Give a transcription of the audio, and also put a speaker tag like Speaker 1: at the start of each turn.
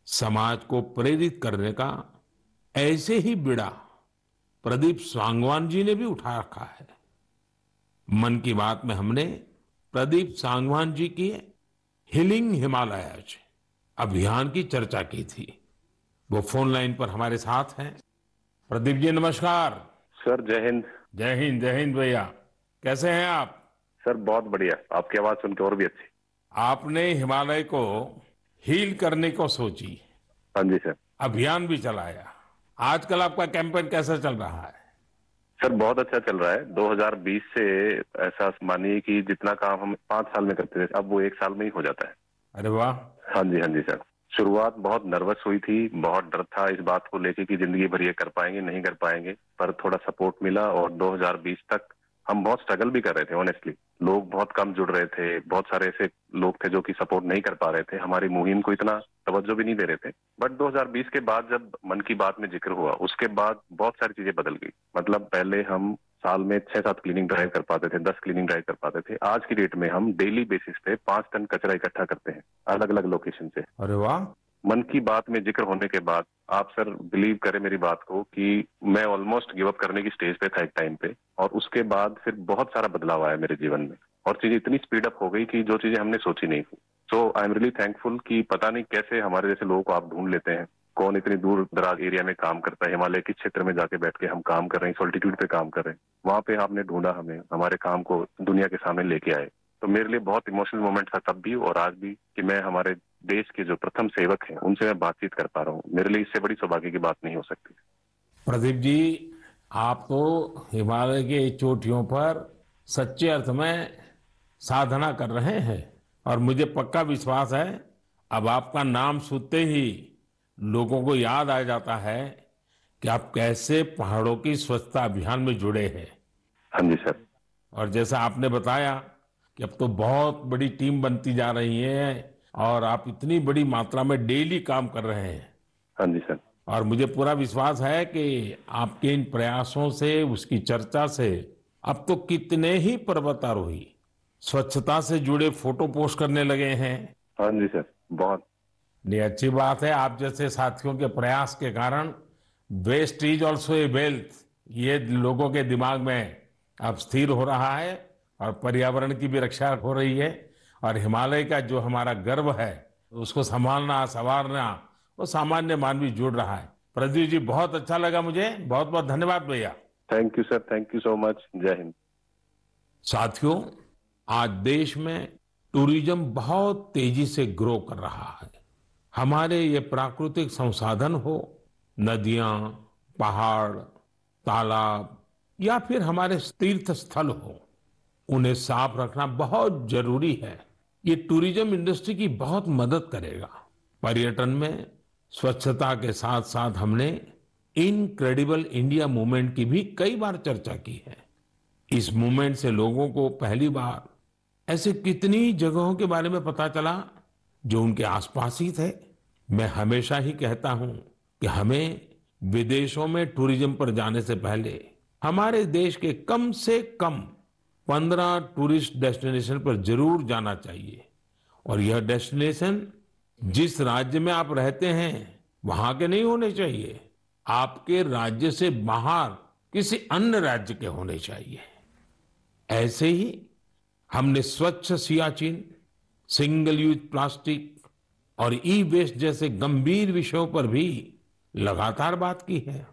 Speaker 1: समाज को प्रेरित करने का ऐसे ही बीड़ा प्रदीप सांगवान जी ने भी उठा रखा है। मन की बात में हमने प्रदीप सांगवान जी की हीलिंग हिमालयज अभियान की चर्चा की थी। वो फोन लाइन पर हमारे साथ हैं। प्रदीप जी नमस्कार।
Speaker 2: सर जय हिंद।
Speaker 1: जय हिंद भैया। कैसे हैं आप?
Speaker 2: सर बहुत बढ़िया, आपकी आवाज सुन के और भी अच्छी।
Speaker 1: आपने हिमालय को हील करने को सोची,
Speaker 2: हाँ जी सर।
Speaker 1: अभियान भी चलाया। आजकल आपका कैंपेन कैसा चल रहा है?
Speaker 2: सर बहुत अच्छा चल रहा है। 2020 से ऐसा मानिए कि जितना काम हम 5 साल में करते थे अब वो 1 साल में ही हो जाता है।
Speaker 1: अरे वाह।
Speaker 2: हाँ जी सर। शुरुआत बहुत नर्वस हुई थी, बहुत डर था इस बात को लेके कि जिंदगी भर ये कर पाएंगे नहीं कर पाएंगे, पर थोड़ा सपोर्ट मिला और 2020 तक हम बहुत स्ट्रगल भी कर रहे थे ऑनेस्टली। लोग बहुत कम जुड़ रहे थे, बहुत सारे ऐसे लोग थे जो कि सपोर्ट नहीं कर पा रहे थे, हमारी मुहिम को इतना तवज्जो भी नहीं दे रहे थे। बट 2020 के बाद जब मन की बात में जिक्र हुआ उसके बाद बहुत सारी चीजें बदल गई। मतलब पहले हम साल में 6-7 क्लीनिंग ड्राइव कर पाते थे, 10 क्लीनिंग ड्राइव कर पाते थे। आज की डेट में हम डेली बेसिस पे 5 टन कचरा इकट्ठा करते हैं अलग अलग लोकेशन से।
Speaker 1: अरे वाह।
Speaker 2: मन की बात में जिक्र होने के बाद आप सर बिलीव करें मेरी बात को कि मैं ऑलमोस्ट गिव अप करने की स्टेज पे था एक टाइम पे, और उसके बाद फिर बहुत सारा बदलाव आया मेरे जीवन में और चीजें इतनी स्पीड अप हो गई कि जो चीजें हमने सोची नहीं थी। सो आई एम रियली थैंकफुल कि पता नहीं कैसे हमारे जैसे लोगों को आप ढूंढ लेते हैं। कौन इतनी दूर दराज एरिया में काम करता है, हिमालय के क्षेत्र में जाके बैठ के हम काम कर रहे हैं, सॉल्टिट्यूड पे काम कर रहे हैं, वहां पे आपने ढूंढा हमें, हमारे काम को दुनिया के सामने लेके आए। तो मेरे लिए बहुत इमोशनल मोमेंट था तब भी और आज भी कि मैं हमारे देश के जो प्रथम सेवक हैं उनसे मैं बातचीत कर पा रहा हूँ। मेरे लिए इससे बड़ी सौभाग्य की बात नहीं हो सकती।
Speaker 1: प्रदीप जी, आप तो हिमालय के चोटियों पर सच्चे अर्थ में साधना कर रहे हैं और मुझे पक्का विश्वास है अब आपका नाम सुनते ही लोगों को याद आ जाता है कि आप कैसे पहाड़ों की स्वच्छता अभियान में जुड़े हैं।
Speaker 2: हाँ जी सर।
Speaker 1: और जैसा आपने बताया कि अब तो बहुत बड़ी टीम बनती जा रही है और आप इतनी बड़ी मात्रा में डेली काम कर रहे हैं।
Speaker 2: हाँ जी सर।
Speaker 1: और मुझे पूरा विश्वास है कि आपके इन प्रयासों से, उसकी चर्चा से अब तो कितने ही पर्वतारोही स्वच्छता से जुड़े फोटो पोस्ट करने लगे हैं।
Speaker 2: हाँ जी सर। बहुत
Speaker 1: ये अच्छी बात है। आप जैसे साथियों के प्रयास के कारण west is also a wealth ये लोगों के दिमाग में अब स्थिर हो रहा है और पर्यावरण की भी रक्षा हो रही है और हिमालय का जो हमारा गर्व है उसको संभालना संवारना वो सामान्य मानवी जुड़ रहा है। प्रदीप जी बहुत अच्छा लगा मुझे। बहुत बहुत धन्यवाद भैया।
Speaker 2: Thank you sir, thank you so much. जय हिंद।
Speaker 1: साथियों, आज देश में टूरिज्म बहुत तेजी से ग्रो कर रहा है। हमारे ये प्राकृतिक संसाधन हो, नदियां, पहाड़, तालाब या फिर हमारे तीर्थ स्थल हो, उन्हें साफ रखना बहुत जरूरी है। ये टूरिज्म इंडस्ट्री की बहुत मदद करेगा। पर्यटन में स्वच्छता के साथ साथ हमने इनक्रेडिबल इंडिया मूवमेंट की भी कई बार चर्चा की है। इस मूवमेंट से लोगों को पहली बार ऐसे कितनी जगहों के बारे में पता चला जो उनके आसपास ही थे। मैं हमेशा ही कहता हूं कि हमें विदेशों में टूरिज्म पर जाने से पहले हमारे देश के कम से कम 15 टूरिस्ट डेस्टिनेशन पर जरूर जाना चाहिए। और यह डेस्टिनेशन जिस राज्य में आप रहते हैं वहां के नहीं होने चाहिए, आपके राज्य से बाहर किसी अन्य राज्य के होने चाहिए। ऐसे ही हमने स्वच्छ सियाचिन, सिंगल यूज प्लास्टिक और ई वेस्ट जैसे गंभीर विषयों पर भी लगातार बात की है।